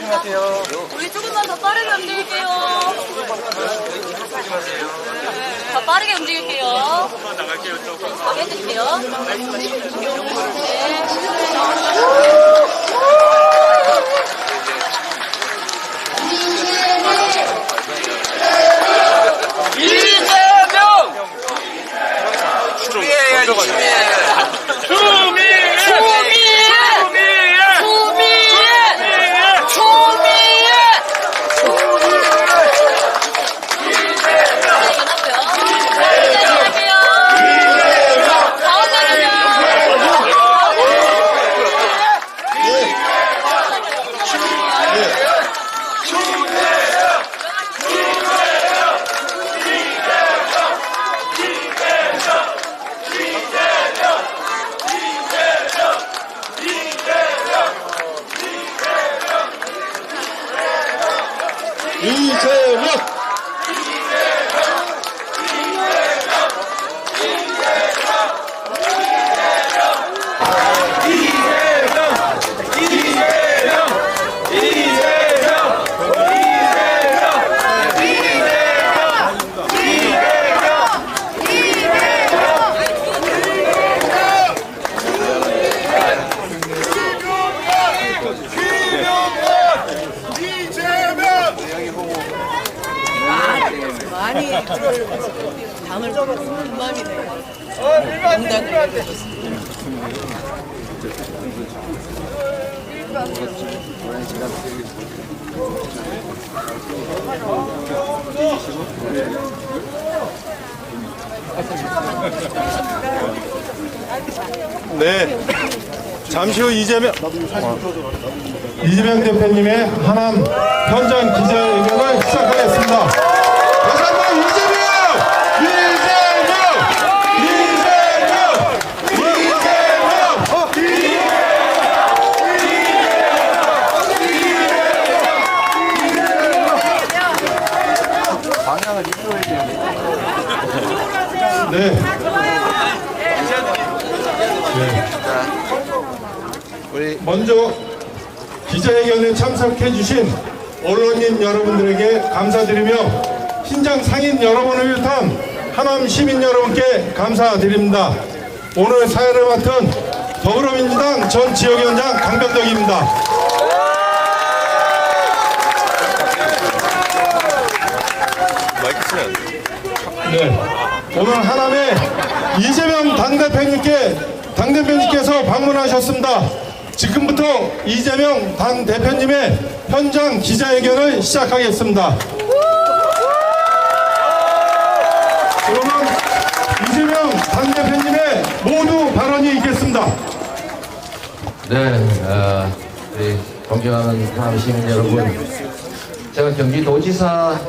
조심하세요. 우리 조금만 더 빠르게 움직일게요. 더 빠르게 움직일게요. 나갈게요. 조금. 가게 해주세요. 이재명! 추미애! 많이 당을 쓰는 마음이네요. 농담을 해주셨습니다. 네, 잠시 후 이재명 대표님의 하남 현장 기자회견을 시작하겠습니다. 다시 한번 이재명! 방향을 이끌어야 되는데. 네. 먼저 기자회견에 참석해 주신 언론인 여러분들에게 감사드리며 현장 상인 여러분을 비롯한 하남 시민 여러분께 감사드립니다. 오늘 사회를 맡은 더불어민주당 전 지역위원장 강병덕입니다. 네, 오늘 하남에 이재명 당대표님께서 방문하셨습니다. 지금부터 이재명 당대표님의 현장 기자회견을 시작하겠습니다. 그러면 이재명 당대표님의 모두 발언이 있겠습니다. 네, 우리 존경하는 하남 시민 여러분, 제가 경기도지사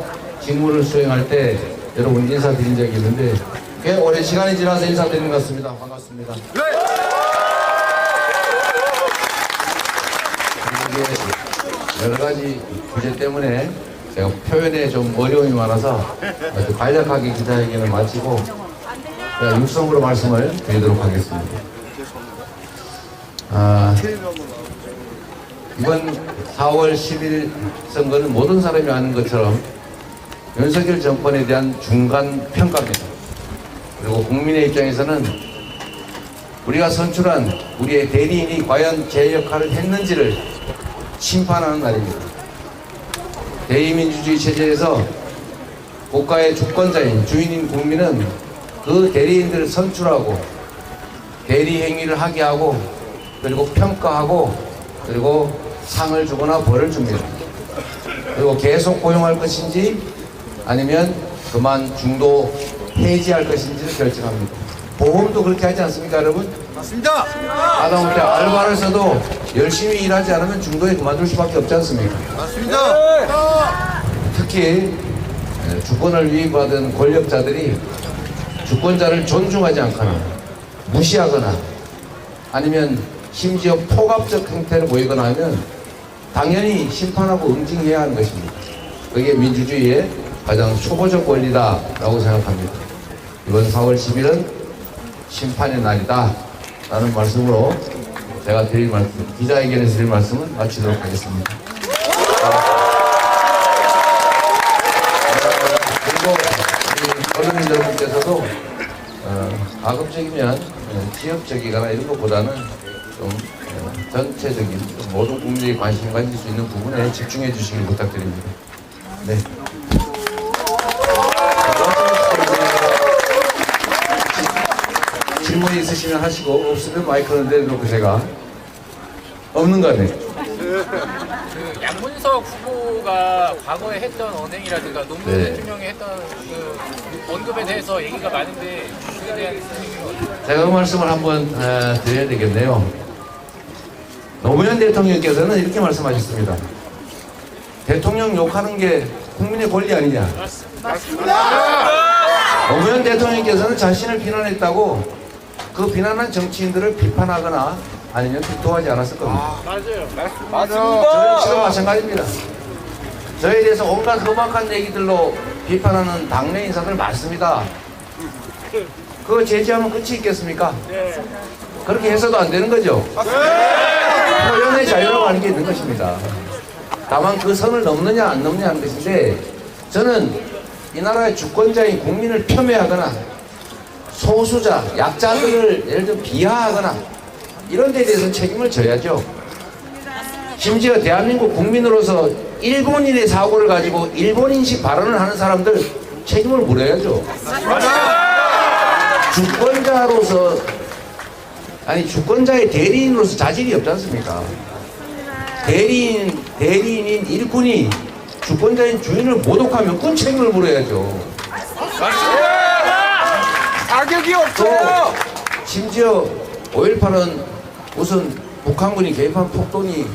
직무를 수행할 때 여러분 인사드린 적이 있는데 꽤 오랜 시간이 지나서 인사드리는 것 같습니다. 반갑습니다. 이게 여러 가지 부재 때문에 제가 표현에 좀 어려움이 많아서 아주 간략하게 기자회견을 마치고 제가 육성으로 말씀을 드리도록 하겠습니다. 이번 4월 10일 선거는 모든 사람이 아는 것처럼 윤석열 정권에 대한 중간 평가입니다. 그리고 국민의 입장에서는 우리가 선출한 우리의 대리인이 과연 제 역할을 했는지를 심판하는 날입니다. 대의민주주의 체제에서 국가의 주권자인 주인인 국민은 그 대리인들을 선출하고 대리 행위를 하게 하고 그리고 평가하고 그리고 상을 주거나 벌을 줍니다. 그리고 계속 고용할 것인지 아니면 그만 중도 폐지할 것인지를 결정합니다. 보험도 그렇게 하지 않습니까, 여러분? 맞습니다. 하다못해 알바를 써도 열심히 일하지 않으면 중도에 그만둘 수밖에 없지 않습니까? 맞습니다. 특히 주권을 위임받은 권력자들이 주권자를 존중하지 않거나 무시하거나 아니면 심지어 폭압적 행태를 보이거나 하면 당연히 심판하고 응징해야 하는 것입니다. 그게 민주주의의 가장 초보적 권리다라고 생각합니다. 이번 4월 10일은 심판의 날이다 라는 말씀으로 제가 드릴 말씀, 기자회견에서 드릴 말씀은 마치도록 하겠습니다. 쪽에서도 가급적이면 지역적이거나 이런 것보다는 좀 전체적인 모든 국민들이 관심 가질 수 있는 부분에 집중해 주시길 부탁드립니다. 네. 질문이 있으시면 하시고 없으면 마이크를 내려놓고 제가 없는 거 아니에요? 양문석 후보가 과거에 했던 언행이라든가 노무현 네. 대통령이 했던 그 언급에 대해서 얘기가 많은데 그에 대한 얘기가 어떻게 제가 그 말씀을 한번 드려야 되겠네요. 노무현 대통령께서는 이렇게 말씀하셨습니다. 대통령 욕하는 게 국민의 권리 아니냐. 노무현 대통령께서는 자신을 비난했다고 그 비난한 정치인들을 비판하거나 아니면 비토하지 않았을 겁니다. 저희 역시도 마찬가지입니다. 저에 대해서 온갖 험악한 얘기들로 비판하는 당내 인사들 많습니다. 그거 제지하면 끝이 있겠습니까? 그렇게 해서도 안 되는 거죠. 표현의 자유라고 하는 게 있는 것입니다. 다만 그 선을 넘느냐 안 넘느냐 하는 것인데, 저는 이 나라의 주권자인 국민을 폄훼하거나 소수자, 약자들을 예를 들어 비하하거나 이런 데 대해서 책임을 져야죠. 심지어 대한민국 국민으로서 일본인의 사고를 가지고 일본인식 발언을 하는 사람들 책임을 물어야죠. 주권자로서, 아니 주권자의 대리인으로서 자질이 없지 않습니까? 대리인인 일꾼이 주권자인 주인을 모독하면 군 책임을 물어야죠. 자격이 또 없어요. 심지어 5.18은 우선 북한군이 개입한 폭동이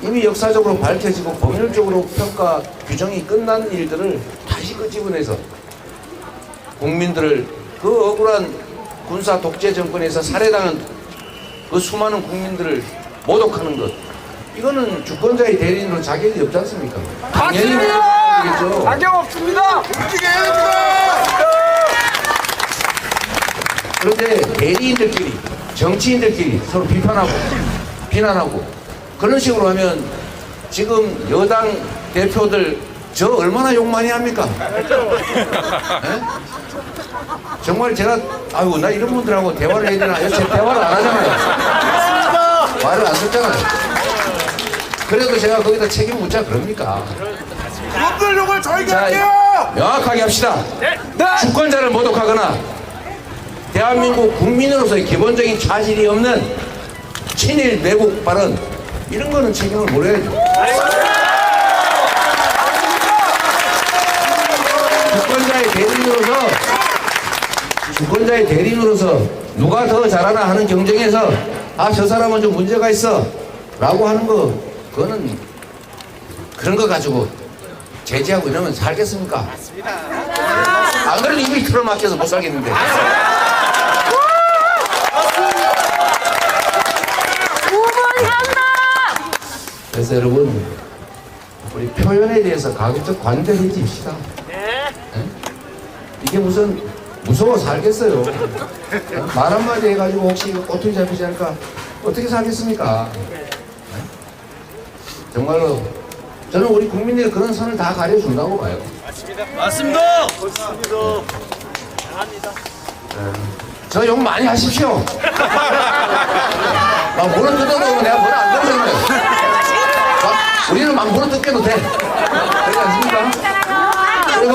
이미 역사적으로 밝혀지고 법률적으로 평가 규정이 끝난 일들을 다시 끄집어내서 국민들을 그 억울한 군사 독재 정권에서 살해당한 그 수많은 국민들을 모독하는 것, 이거는 주권자의 대리인으로 자격이 없지 않습니까? 당연히 문제죠. 자격 없습니다. 움직여야 됩니다. 그런데 대리인들끼리, 정치인들끼리 서로 비판하고 비난하고 그런 식으로 하면 지금 여당 대표들 저 얼마나 욕 많이 합니까? 네? 정말 제가 아유 나 이런 분들하고 대화를 해야 되나? 요새 대화를 안 하잖아요. 말을 안 듣잖아요. 그래도 제가 거기다 책임 묻자 그럽니까? 분들 욕을 저희가 자, 할게요. 명확하게 합시다. 네. 주권자를 모독하거나 대한민국 국민으로서의 기본적인 자질이 없는 친일 매국 발언, 이런 거는 책임을 물어야죠. 주권자의 대리인으로서 누가 더 잘하나 하는 경쟁에서 아, 저 사람은 좀 문제가 있어 라고 하는 거, 그거는 그런 거 가지고 제지하고 이러면 살겠습니까? 안 그래도 입이 틀어막혀서 못 살겠는데. 그래서 여러분, 우리 표현에 대해서 가급적 관대해 주십시다. 네? 이게 무슨 무서워 살겠어요. 말 한마디 해가지고 혹시 꼬투리 잡히지 않을까 어떻게 살겠습니까? 정말로 저는 우리 국민들이 그런 선을 다 가려준다고 봐요. 맞습니다. 저 욕 많이 하십시오. 막 물어뜯어도 내가 뭐라 안 그러잖아요. 우리는 막 물어뜯겨도 돼. 그렇지 않습니까? 그리고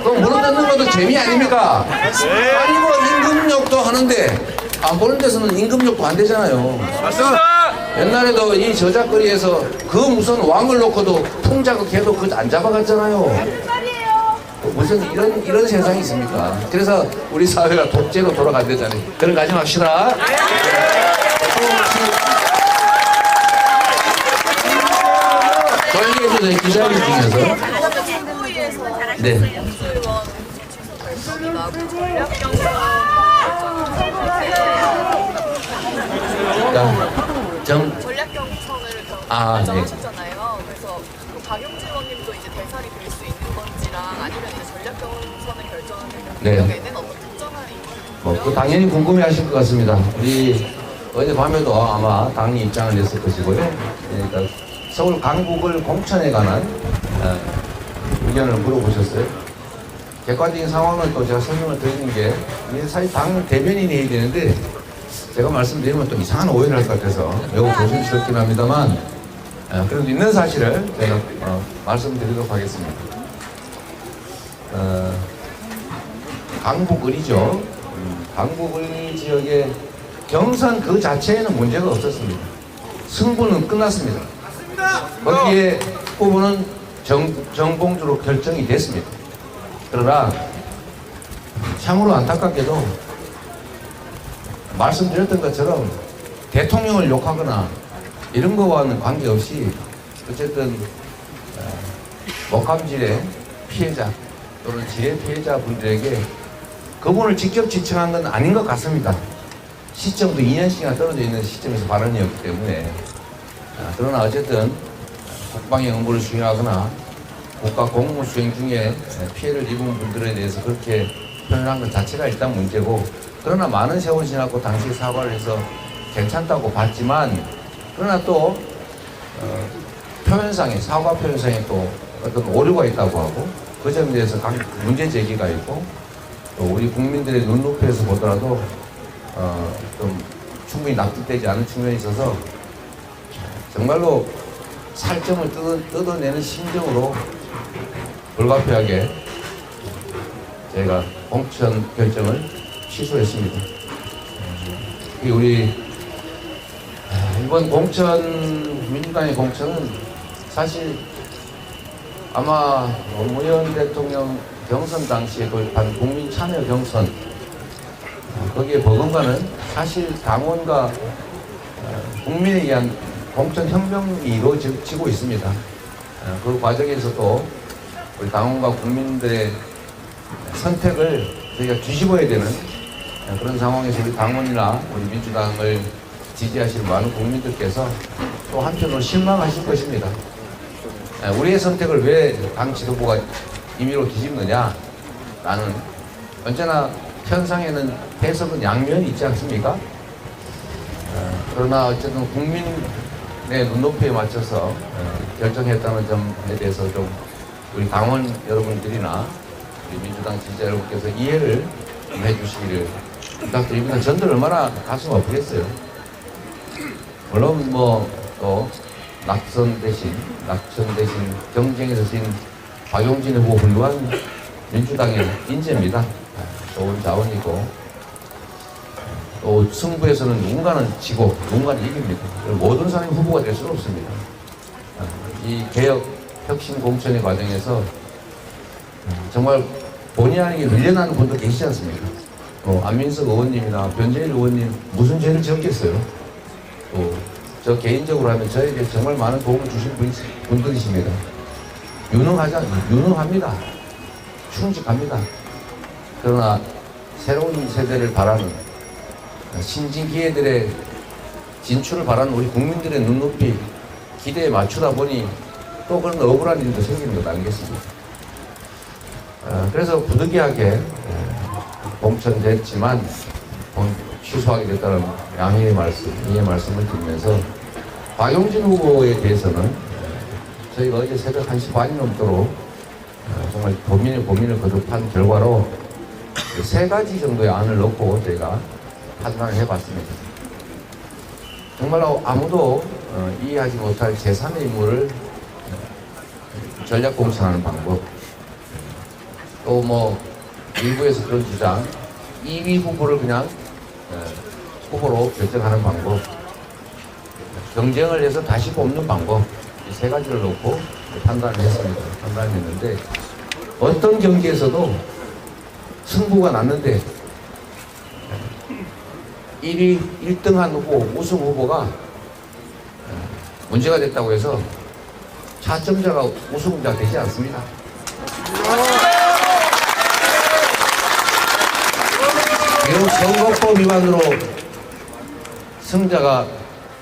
또 물어뜯는 것도 재미 아닙니까? 아니 뭐 임금욕도 하는데 안 보는 데서는 임금욕도 안 되잖아요. 맞습니다. 옛날에도 이 저작거리에서 그 무슨 왕을 놓고도 풍자극해도 그거 안 잡아갔잖아요. 무슨 이런 세상이 있습니까? 그래서 우리 사회가 독재로 돌아간다잖아요. 그런 거 하지 맙시다. 저에게도 기자회견 중에서 네. 전략 경선을 네. 결정하셨잖아요. 그래서 박용진 의원님도 이제 대살이 될 수 있는 건지랑 아니면 이제 전략 경선을 결정하는 네. 경우에는 어떤 특정한 인물을 그 당연히 궁금해하실 것 같습니다. 우리 어제 밤에도 아마 당이 입장을 냈을 것이고요. 그러니까 서울 강북을 공천에 관한 의견을 물어보셨어요. 객관적인 상황을 또 제가 설명을 드리는 게 이게 사실 당 대변인이 해야 되는데 제가 말씀드리면 또 이상한 오해를 할 것 같아서 매우 조심스럽긴 합니다만 그래도 있는 사실을 제가 말씀드리도록 하겠습니다. 강북을이죠. 강북을 지역의 경선 그 자체에는 문제가 없었습니다. 승부는 끝났습니다. 거기에 후보는 정봉주로 결정이 됐습니다. 그러나 참으로 안타깝게도 말씀드렸던 것처럼 대통령을 욕하거나 이런 거와는 관계없이 어쨌든 목감질의 피해자 또는 질의 피해자분들에게 그분을 직접 지칭한 건 아닌 것 같습니다. 시점도 2년씩이나 떨어져 있는 시점에서 발언이었기 때문에 그러나 어쨌든 국방의 업무를 수행하거나 국가 공무 수행 중에 피해를 입은 분들에 대해서 그렇게 표현한 것 자체가 일단 문제고 그러나 많은 세월이 지났고 당시 사과를 해서 괜찮다고 봤지만 그러나 또 표현상에 사과 표현상에 또 어떤 오류가 있다고 하고 그 점에 대해서 각 문제 제기가 있고 또 우리 국민들의 눈높이에서 보더라도 좀 충분히 납득되지 않은 측면이 있어서 정말로 살점을 뜯어내는 심정으로 불가피하게 저희가 공천 결정을 취소했습니다. 우리 이번 공천, 민주당의 공천은 사실 아마 노무현 대통령 경선 당시에 도입한 국민 참여 경선 거기에 버금가는 사실 당원과 국민에 의한 공천 혁명이 이루어지고 있습니다. 그 과정에서도 우리 당원과 국민들의 선택을 저희가 뒤집어야 되는 그런 상황에서 우리 당원이나 우리 민주당을 지지하시는 많은 국민들께서 또 한편으로 실망하실 것입니다. 우리의 선택을 왜 당 지도부가 임의로 뒤집느냐? 나는 언제나 현상에는 해석은 양면이 있지 않습니까? 그러나 어쨌든 국민의 눈높이에 맞춰서 결정했다는 점에 대해서 좀 우리 당원 여러분들이나 우리 민주당 지지자 여러분께서 이해를 좀 해주시기를 부탁드립니다. 전들 얼마나 가슴 아프겠어요. 물론 또 낙선 대신 경쟁에서 진 박용진 후보 훌륭한 민주당의 인재입니다. 좋은 자원이고 또 승부에서는 누군가는 지고 누군가는 이깁니다. 모든 사람이 후보가 될 수는 없습니다. 이 개혁 혁신 공천의 과정에서 정말 본의 아니게 밀려나는 분도 계시지 않습니까? 안민석 의원님이나 변재일 의원님 무슨 죄를 지었겠어요? 저 개인적으로 하면 저에게 정말 많은 도움을 주신 분들이십니다. 유능합니다. 충직합니다. 그러나 새로운 세대를 바라는 신진 기회들의 진출을 바라는 우리 국민들의 눈높이 기대에 맞추다 보니 또 그런 억울한 일도 생기는 것 아니겠습니까? 그래서 부득이하게 공천됐지만 취소하게 됐다는 양해의 말씀을 드리면서 박용진 후보에 대해서는 저희가 어제 새벽 1시 반이 넘도록 정말 고민을 거듭한 결과로 3가지 정도의 안을 넣고 저희가 판단을 해봤습니다. 정말로 아무도 이해하지 못할 제3의 인물을 전략 공천하는 방법, 또 일부에서 그런 주장, 2위 후보를 그냥 후보로 결정하는 방법, 경쟁을 해서 다시 뽑는 방법, 이 3가지를 놓고 판단을 했는데 어떤 경기에서도 승부가 났는데 1등한 후보, 우승 후보가 문제가 됐다고 해서 차점자가 우승자가 되지 않습니다. 비록 선거법 위반으로 승자가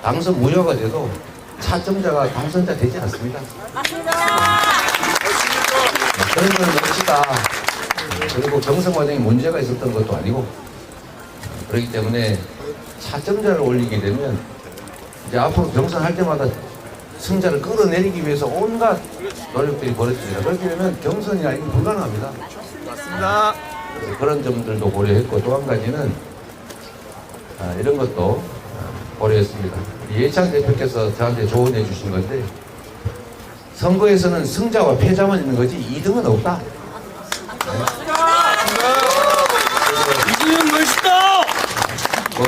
당선 무효가 돼도 차점자가 당선자 되지 않습니다. 그런 건 몫이다. 그리고 경선 과정에 문제가 있었던 것도 아니고 그렇기 때문에 차점자를 올리게 되면 이제 앞으로 경선할 때마다 승자를 끌어내리기 위해서 온갖 노력들이 벌어집니다. 그렇게 되면 경선이 아니고 불가능합니다. 맞습니다. 그런 점들도 고려했고 또 한 가지는 이런 것도 고려했습니다. 이해찬 대표께서 저한테 조언해 주신 건데 선거에서는 승자와 패자만 있는 거지 2등은 없다. 이준영 멋있다. 뭐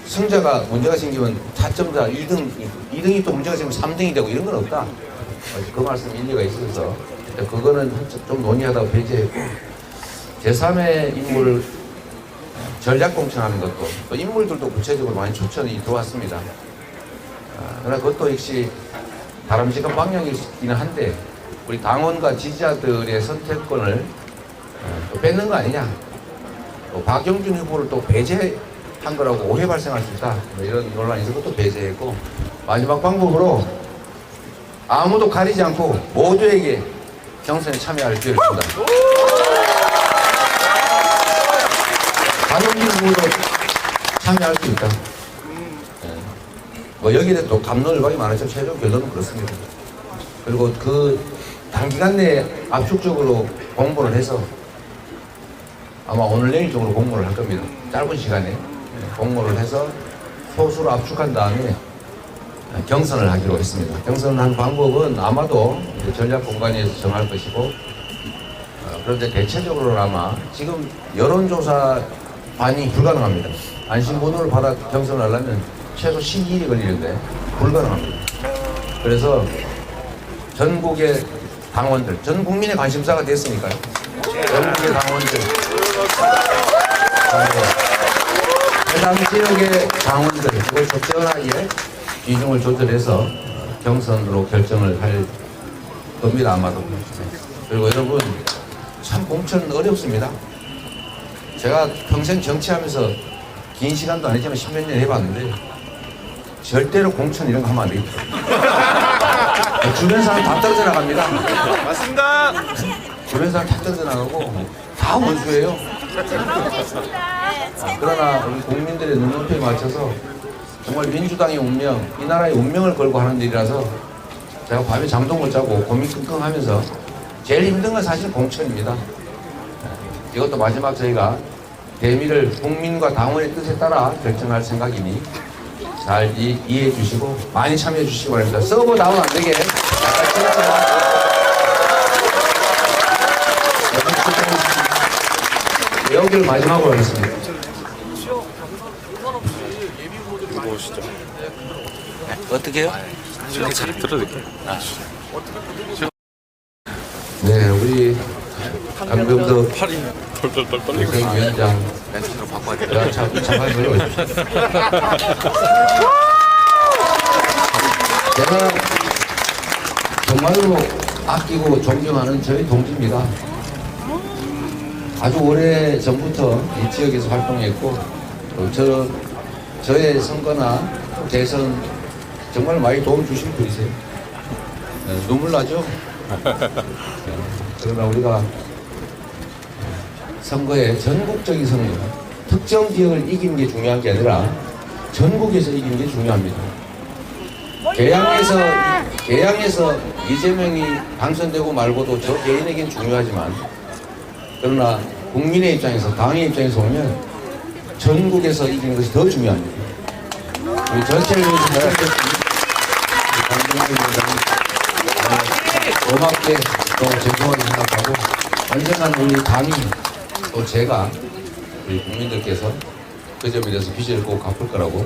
승자가 문제가 생기면 타점자 2등이 또 문제가 생기면 3등이 되고 이런 건 없다. 그 말씀 일리가 있어서 그거는 좀 논의하다가 배제했고 제3의 인물 전략 공천하는 것도 또 인물들도 구체적으로 많이 추천이 들어왔습니다. 그러나 그것도 역시 바람직한 방향이기는 한데 우리 당원과 지지자들의 선택권을 또 뺏는 거 아니냐. 또 박영준 후보를 또 배제한 거라고 오해 발생할 수 있다. 뭐 이런 논란이 있어서 또 배제했고 마지막 방법으로 아무도 가리지 않고 모두에게 경선에 참여할 기회를 준다. 박영준 후보도 참여할 수 있다. 뭐 여기에 대해 또 감론을박이 많았죠. 최종 결론은 그렇습니다. 그리고 그 단기간 내에 압축적으로 공모를 해서 아마 오늘 내일 정도 공모를 할 겁니다. 짧은 시간에 공모를 해서 소수로 압축한 다음에 경선을 하기로 했습니다. 경선을 한 방법은 아마도 전략 공간에서 정할 것이고 그런데 대체적으로는 아마 지금 여론조사 반영이 불가능합니다. 안심번호를 받아 경선을 하려면 최소 12일이 걸리는데 불가능합니다. 그래서 전국의 당원들, 전 국민의 관심사가 됐으니까요. 전국의 당원들, 해당 지역의 당원들, 그걸 적절하게 비중을 조절해서 경선으로 결정을 할 겁니다, 아마도. 그리고 여러분, 참 공천 어렵습니다. 제가 평생 정치하면서 긴 시간도 아니지만 10몇 년 해봤는데 절대로 공천 이런 거 하면 안 되겠다. 주변 사람 다 떨어져 나갑니다. 맞습니다. 주변 사람 다 떨어져 나가고 다 원수예요. 그러나 우리 국민들의 눈높이에 맞춰서 정말 민주당의 운명, 이 나라의 운명을 걸고 하는 일이라서 제가 밤에 잠도 못 자고 고민 끙끙하면서 제일 힘든 건 사실 공천입니다. 이것도 마지막 저희가 대미를 국민과 당원의 뜻에 따라 결정할 생각이니 잘 이해해 주시고 많이 참여해 주시기 바랍니다. 서버 다운 안 되게 여기를 마지막으로 하겠습니다. 어떻게 해요? 네, 우리 강병석 위원장 멘트로 바꿔야 돼요. 잠깐 걸려오십시오. 제가 정말로 아끼고 존경하는 저희 동지입니다. 아주 오래 전부터 이 지역에서 활동했고 저의 선거나 대선 정말 많이 도움 주신 분이세요. 눈물 나죠? 그러나 우리가 선거에 전국적인 선거, 특정 지역을 이기는 게 중요한 게 아니라 전국에서 이기는 게 중요합니다. 개항에서 이재명이 당선되고 말고도 저 개인에겐 중요하지만 그러나 국민의 입장에서, 당의 입장에서 보면 전국에서 이기는 것이 더 중요합니다. 우리 전체를 위해서 고맙게 또 죄송하게 생각하고 언젠가는 우리 당이 또 제가 우리 국민들께서 그 점에 대해서 빚을 꼭 갚을 거라고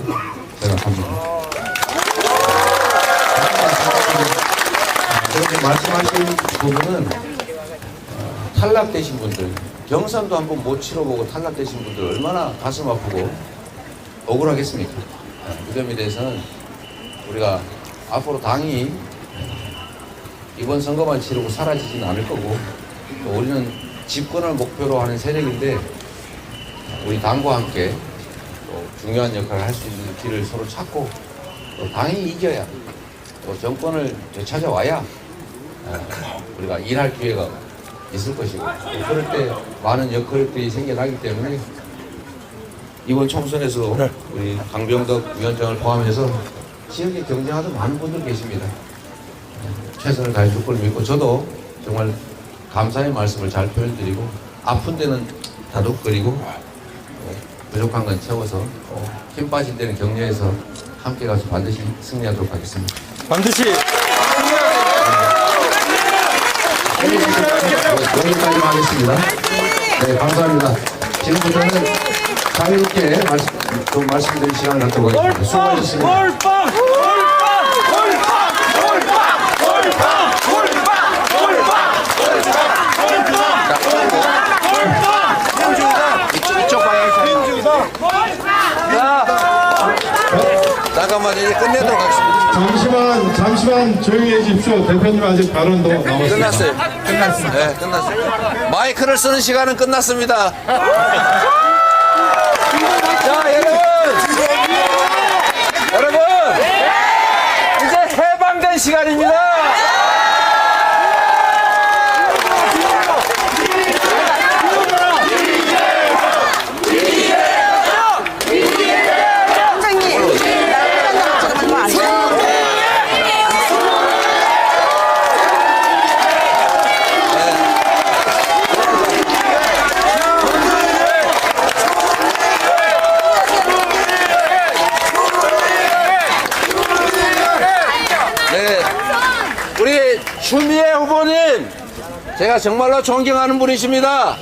생각합니다. 그렇게 말씀하신 부분은 탈락되신 분들, 경선도 한번 못 치러보고 탈락되신 분들 얼마나 가슴 아프고 억울하겠습니까? 그 점에 대해서는 우리가 앞으로 당이 이번 선거만 치르고 사라지지는 않을 거고 또 우리는 집권을 목표로 하는 세력인데 우리 당과 함께 또 중요한 역할을 할 수 있는 길을 서로 찾고 또 당이 이겨야 또 정권을 되찾아와야 우리가 일할 기회가 있을 것이고 그럴 때 많은 역할들이 생겨나기 때문에 이번 총선에서 우리 강병덕 위원장을 포함해서 지역에 경쟁하던 많은 분들 계십니다. 최선을 다해 줄 걸 믿고 저도 정말 감사의 말씀을 잘 표현드리고 아픈 데는 다독거리고 부족한 건 채워서 힘 빠진 데는 격려해서 함께 가서 반드시 승리하도록 하겠습니다. 반드시. 여기까지 하겠습니다. 네, 감사합니다. 지금부터는 자유롭게 좀 말씀드릴 시간을 갖도록 하겠습니다. 수고하셨습니다. 골빵! 이쪽 방향에서. 잠깐만 이제 끝내도록 하겠습니다. 잠시만 조용히 해주십시오. 대표님 아직 발언도 남았습니다. 끝났어요. 네, 끝났어요. 마이크를 쓰는 시간은 끝났습니다. 자, 여러분, 이제 해방된 시간입니다. 우리 추미애 후보님, 제가 정말로 존경하는 분이십니다.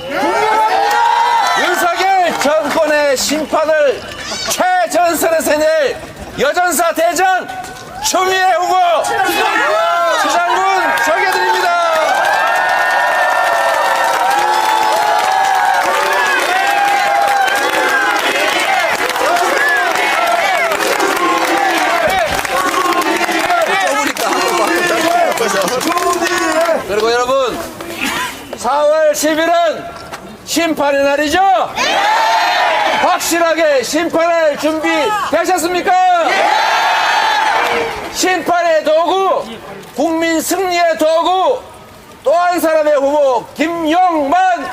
윤석열 정권의 심판을 최전선에서 낼 여전사 대장 추미애 후보 수장군 소개드립니다. 그리고 여러분 4월 10일은 심판의 날이죠? 확실하게 심판할 준비 되셨습니까? 심판의 도구, 국민 승리의 도구, 또 한 사람의 후보 김용만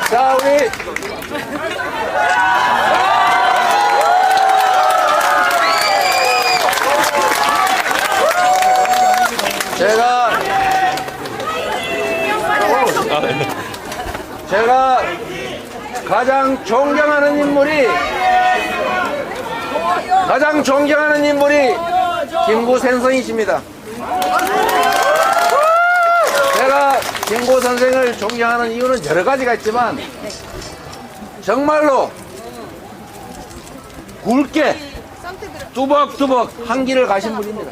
자, 우리 제가 가장 존경하는 인물이 김구 선생이십니다. 제가 김구 선생을 존경하는 이유는 여러 가지가 있지만 정말로 굵게 뚜벅뚜벅 한 길을 가신 분입니다.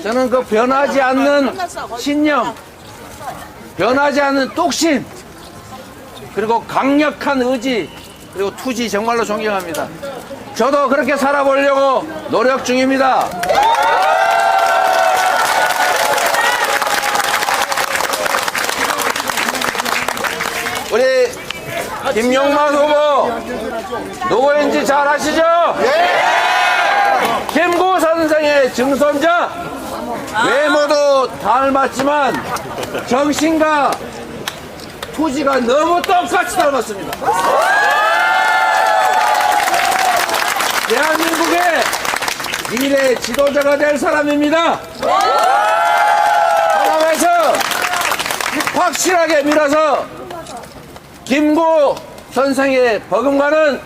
저는 그 변하지 않는 신념, 변하지 않는 뚝심, 그리고 강력한 의지, 그리고 투지 정말로 존경합니다. 저도 그렇게 살아보려고 노력 중입니다. 우리 김용만 후보 누구인지 잘 아시죠? 김구 선생의 증손자. 외모도 닮았지만 정신과 투지가 너무 똑같이 닮았습니다. 대한민국의 미래 지도자가 될 사람입니다. 하나에서 확실하게 밀어서 김구 선생의 버금가는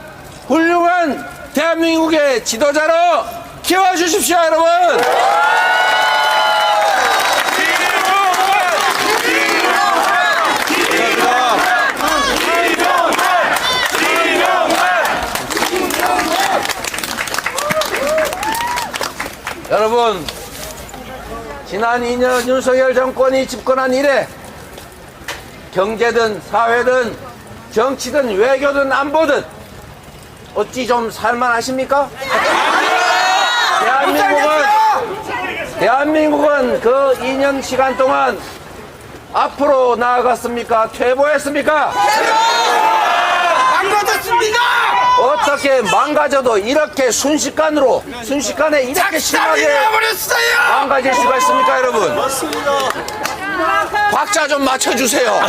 훌륭한 대한민국의 지도자로 키워주십시오, 여러분. 여러분, 지난 2년 윤석열 정권이 집권한 이래 경제든 사회든 정치든 외교든 안보든 어찌 좀 살만하십니까? 대한민국은 그 2년 시간 동안 앞으로 나아갔습니까? 퇴보했습니까? 망가졌습니다! 어떻게 망가져도 이렇게 순식간에 이렇게 심하게 망가질 수가 있습니까, 여러분? 맞습니다. 박자 좀 맞춰주세요.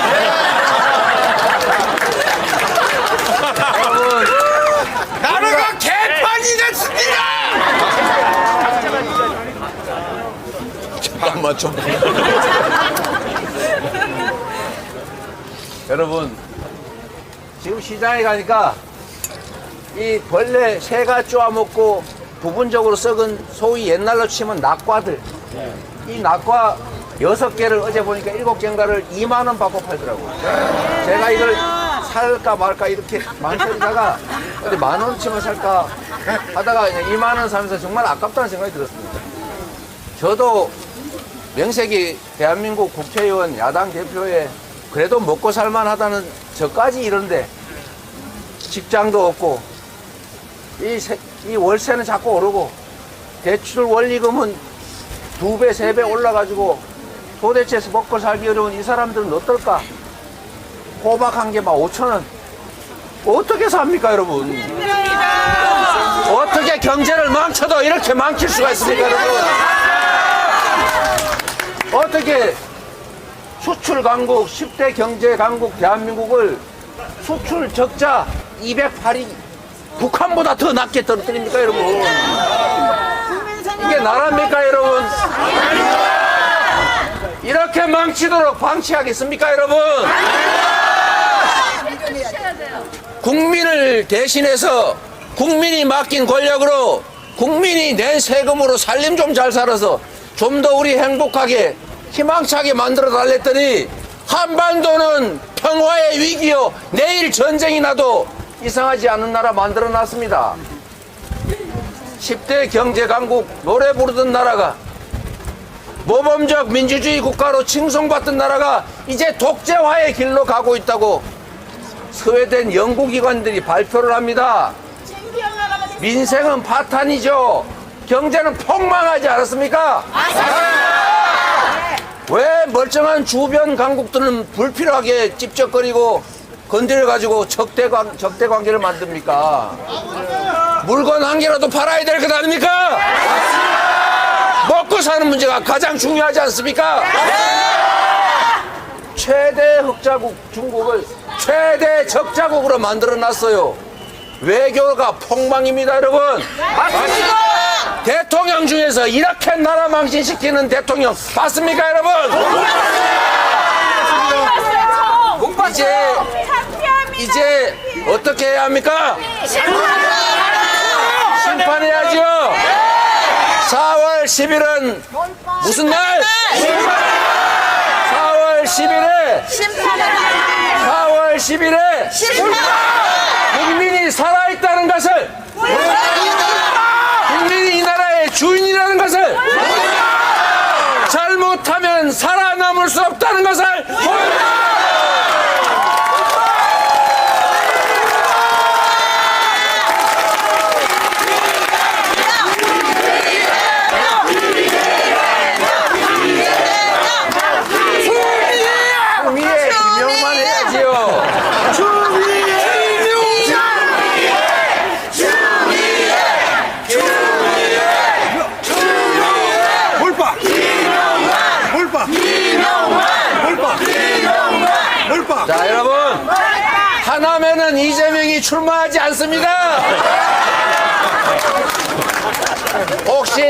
맞춰. 여러분, 지금 시장에 가니까 이 벌레 새가 쪼아먹고 부분적으로 썩은 소위 옛날로 치면 낙과들, 이 낙과 6개를 어제 보니까 7개인가를 2만 원 받고 팔더라고요. 제가 이걸 살까 말까 이렇게 망설이다가 어디 10,000원치만 살까 하다가 그냥 2만 원 사면서 정말 아깝다는 생각이 들었습니다. 저도 명색이 대한민국 국회의원 야당 대표에 그래도 먹고 살만하다는 저까지 이런데 직장도 없고 이 월세는 자꾸 오르고 대출 원리금은 2배, 3배 올라가지고 도대체 먹고 살기 어려운 이 사람들은 어떨까? 호박 한 개 막 5,000원. 어떻게 삽니까, 여러분? 어떻게 경제를 망쳐도 이렇게 망칠 수가 있습니까, 여러분? 어떻게 수출 강국, 10대 경제 강국 대한민국을 수출 적자 208이 북한보다 더 낮게 떨어뜨립니까, 여러분? 이게 나라입니까, 여러분? 이렇게 망치도록 방치하겠습니까, 여러분? 국민을 대신해서 국민이 맡긴 권력으로 국민이 낸 세금으로 살림 좀 잘 살아서 좀 더 우리 행복하게 희망차게 만들어 달랬더니 한반도는 평화의 위기요 내일 전쟁이 나도 이상하지 않은 나라 만들어 놨습니다. 10대 경제 강국 노래 부르던 나라가 모범적 민주주의 국가로 칭송받던 나라가 이제 독재화의 길로 가고 있다고 스웨덴 연구기관들이 발표를 합니다. 민생은 파탄이죠. 경제는 폭망하지 않았습니까? 왜 멀쩡한 주변 강국들은 불필요하게 찝쩍거리고 건드려가지고 적대 관계를 만듭니까? 물건 한 개라도 팔아야 될 것 아닙니까? 먹고 사는 문제가 가장 중요하지 않습니까? 최대 흑자국 중국을 최대 적자국으로 만들어 놨어요. 외교가 폭망입니다, 여러분. 맞습니다. 대통령 중에서 이렇게 나라 망신시키는 대통령 봤습니까, 여러분? 이제 어떻게 해야 합니까? 심판해야죠. 4월 10일은 무슨 날? 4월 10일에 4월 10일에 국민이 살아있다는 것을 국민이 이 나라의 주인이라는 것을 잘못하면 살아남을 수 없다는 것을 자, 여러분, 하남에는 이재명이 출마하지 않습니다. 혹시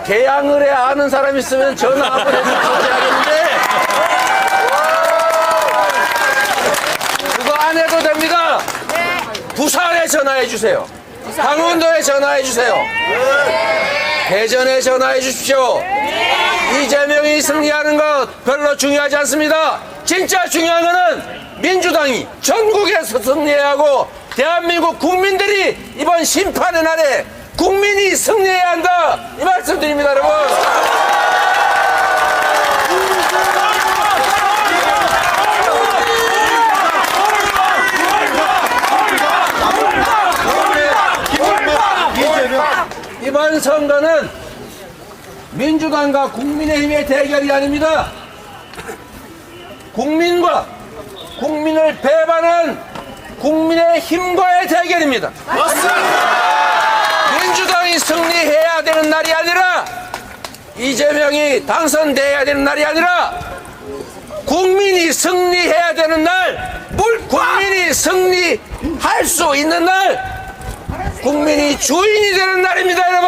계양을에 아는 사람 있으면 전화 한번 해주면 좋겠는데 그거 안 해도 됩니다. 부산에 전화해 주세요. 강원도에 전화해 주세요. 대전에 전화해 주십시오. 이재명이 승리하는 것 별로 중요하지 않습니다. 진짜 중요한 것은 민주당이 전국에서 승리해야 하고 대한민국 국민들이 이번 심판의 날에 국민이 승리해야 한다. 이 말씀 드립니다, 여러분. 이번 선거는 민주당과 국민의힘의 대결이 아닙니다. 국민과 국민을 배반한 국민의힘과의 대결입니다. 민주당이 승리해야 되는 날이 아니라 이재명이 당선돼야 되는 날이 아니라 국민이 승리해야 되는 날, 국민이 승리할 수 있는 날, 국민이 주인이 되는 날입니다, 여러분.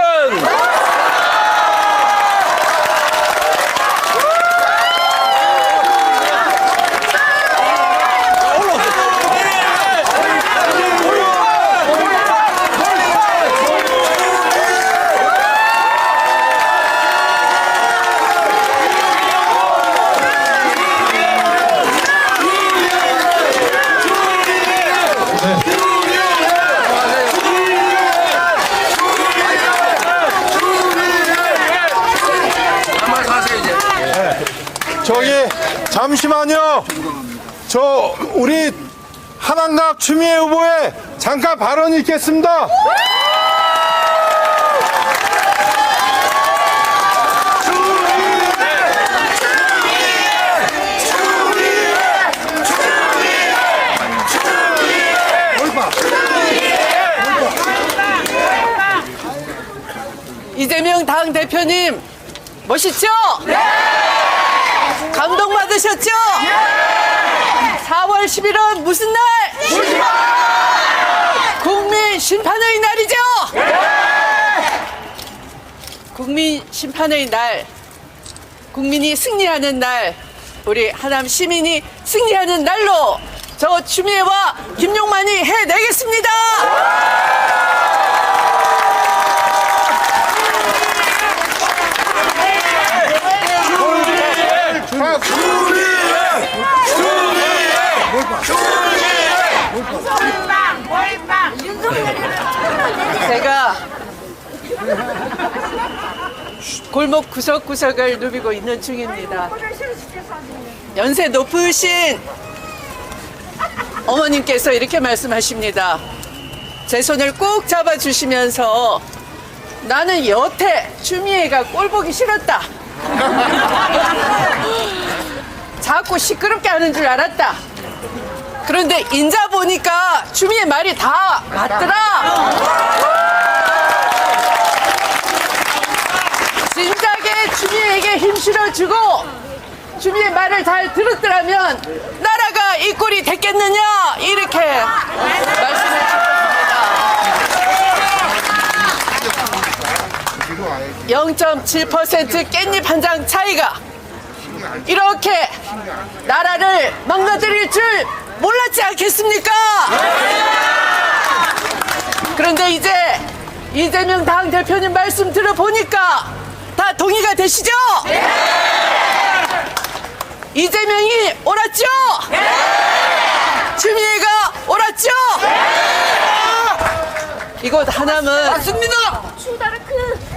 한번 하세요 이제. 저기 잠시만요. 저 우리 한안각 추미애 후보의 잠깐 발언 있겠습니다. 이재명 당 대표님 멋있죠? 네! 감동받으셨죠? 네! 4월 10일은 무슨 날? 국민 심판의 날이죠? 네! 국민 심판의 날, 국민이 승리하는 날, 우리 하남 시민이 승리하는 날로 저 추미애와 김용만이 해내겠습니다. 제가 골목 구석구석을 누비고 있는 중입니다. 연세 높으신 어머님께서 이렇게 말씀하십니다. 제 손을 꼭 잡아주시면서 나는 여태 추미애가 꼴 보기 싫었다. 자꾸 시끄럽게 하는 줄 알았다. 그런데 인자 보니까 추미애 말이 다 맞더라. 진작에 추미애에게 힘 실어주고 추미애 말을 잘 들었더라면 나라가 이 꼴이 됐겠느냐 이렇게 말씀을 주셨습니다. 0.7% 깻잎 한 장 차이가 이렇게 나라를 망가뜨릴 줄 몰랐지 않겠습니까? 그런데 이제 이재명 당 대표님 말씀 들어보니까 다 동의가 되시죠? 이재명이 옳았죠? 추미애가 옳았죠? 이곳 하남은 맞습니다.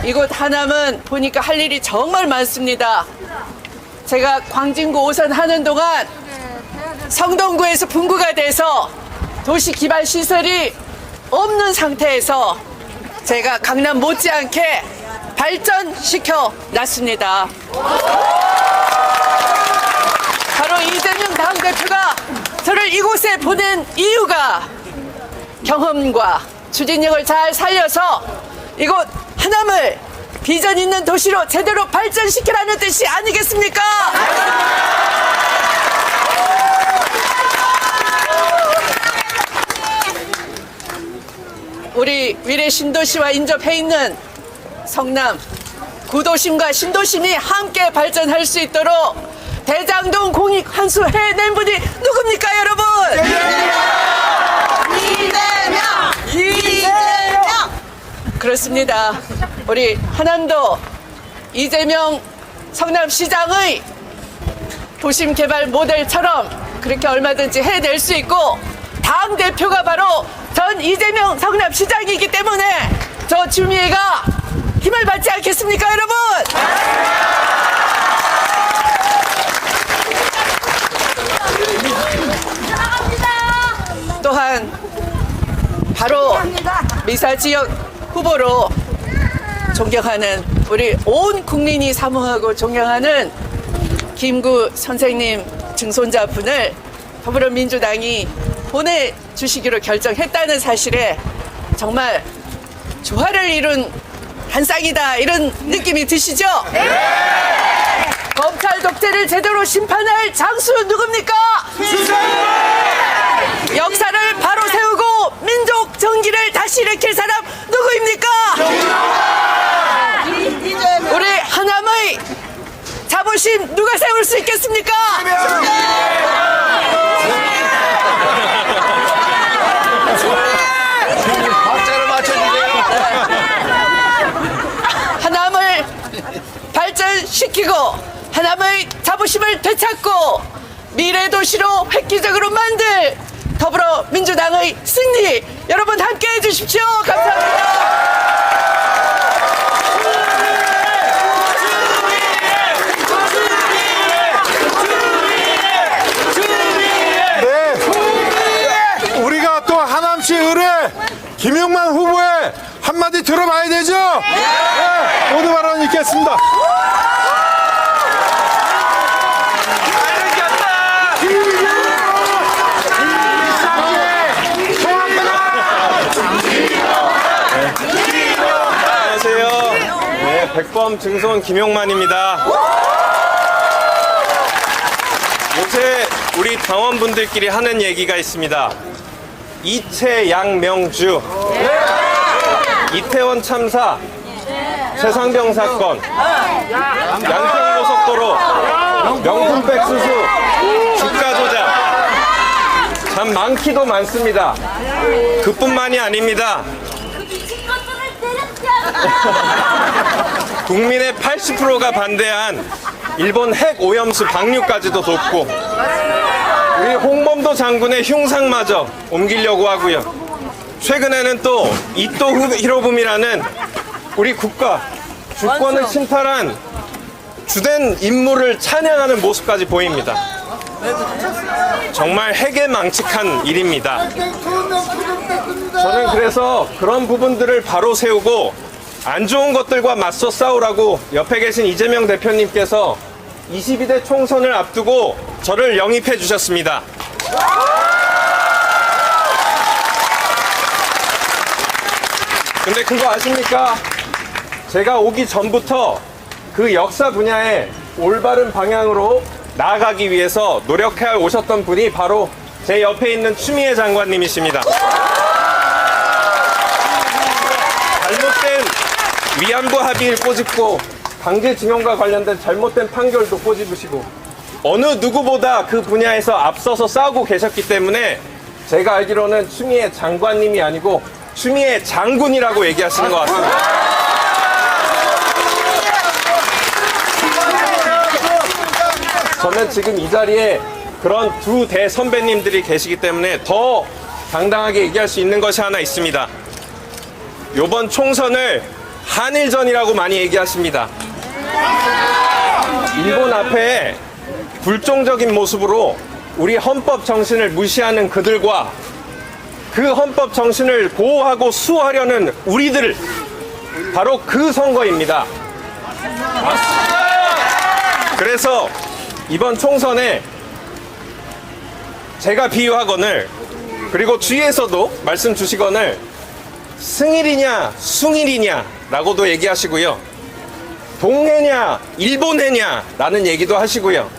이곳 하남은 보니까 할 일이 정말 많습니다. 제가 광진구 오선 하는 동안 성동구에서 분구가 돼서 도시 기반 시설이 없는 상태에서 제가 강남 못지않게 발전시켜 놨습니다. 바로 이재명 당대표가 저를 이곳에 보낸 이유가 경험과 추진력을 잘 살려서 이곳 하남을 비전 있는 도시로 제대로 발전시키라는 뜻이 아니겠습니까? 우리 위례 신도시와 인접해 있는 성남 구도심과 신도심이 함께 발전할 수 있도록 대장동 공익 환수 해낸 분이 누굽니까, 여러분? 이재명! 그렇습니다. 우리 하남도 이재명 성남시장의 도심 개발 모델처럼 그렇게 얼마든지 해낼 수 있고 당 대표가 바로 전 이재명 성남시장이기 때문에 저 추미애가 힘을 받지 않겠습니까, 여러분? 또한 바로 미사지역 후보로 존경하는 우리 온 국민이 사모하고 존경하는 김구 선생님 증손자분을 더불어민주당이 보내주시기로 결정했다는 사실에 정말 조화를 이룬 한 쌍이다 이런 느낌이 드시죠? 네! 검찰 독재를 제대로 심판할 장수 누굽니까? 역사를 바로 세우고 민족 정기를 다시 일으킬 사람 누구입니까? 우리 하남의 자부심 누가 세울 수 있겠습니까? 박자를 맞춰주세요. 하남을 발전시키고 하남의 자부심을 되찾고 미래 도시로 획기적으로 만들 더불어 민주당의 승리 여러분 함께 해주십시오. 감사합니다. 우리가 또 하남시 의뢰 김용만 후보의 한마디 들어봐야 되죠? 네, 모두 발언 있겠습니다. 안녕하세요. 네, 백범 증손 김용만입니다. 요새 우리 당원분들끼리 하는 얘기가 있습니다. 이채양명주, 이태원 참사, 최상병 사건, 양평고속도로, 명품백 수수, 주가 조작, 참 많기도 많습니다. 그뿐만이 아닙니다. 국민의 80%가 반대한 일본 핵 오염수 방류까지도 돕고 우리 홍범도 장군의 흉상마저 옮기려고 하고요. 최근에는 또 이토 히로부미라는 우리 국가 주권을 침탈한 주된 인물을 찬양하는 모습까지 보입니다. 정말 핵에 일입니다. 저는 그래서 그런 부분들을 바로 세우고 안 좋은 것들과 맞서 싸우라고 옆에 계신 이재명 대표님께서 22대 총선을 앞두고 저를 영입해 주셨습니다. 근데 그거 아십니까? 제가 오기 전부터 그 역사 분야에 올바른 방향으로 나아가기 위해서 노력해 오셨던 분이 바로 제 옆에 있는 추미애 장관님이십니다. 잘못된 위안부 합의를 꼬집고 강제징용과 관련된 잘못된 판결도 꼬집으시고 어느 누구보다 그 분야에서 앞서서 싸우고 계셨기 때문에 제가 알기로는 추미애 장관님이 아니고 추미애 장군이라고 얘기하시는 것 같습니다. 저는 지금 이 자리에 그런 두 대선배님들이 계시기 때문에 더 당당하게 얘기할 수 있는 것이 하나 있습니다. 이번 총선을 한일전이라고 많이 얘기하십니다. 일본 앞에 불종적인 모습으로 우리 헌법 정신을 무시하는 그들과 그 헌법 정신을 보호하고 수호하려는 우리들, 바로 그 선거입니다. 그래서 이번 총선에 제가 비유하거늘, 그리고 주위에서도 말씀 주시거늘 승일이냐 숭일이냐 라고도 얘기하시고요, 동해냐 일본해냐 라는 얘기도 하시고요,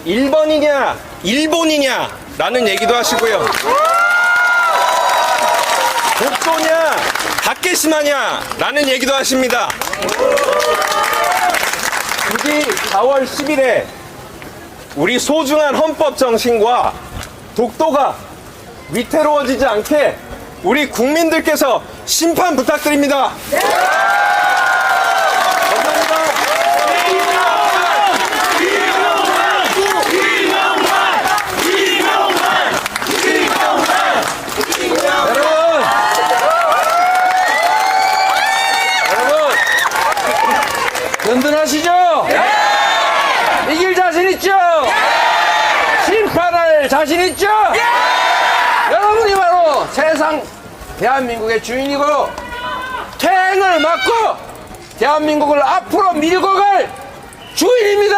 1번이냐 일본이냐 라는 얘기도 하시고요, 독도냐 다케시마냐 라는 얘기도 하십니다. 부디 4월 10일에 우리 소중한 헌법 정신과 독도가 위태로워지지 않게 우리 국민들께서 심판 부탁드립니다. 여러분, 든든하시죠? 이길 자신 있죠? 심판할 자신 있죠? 여러분이 바로 세상 대한민국의 주인이고 퇴행을 막고 대한민국을 앞으로 밀고 갈 주인입니다.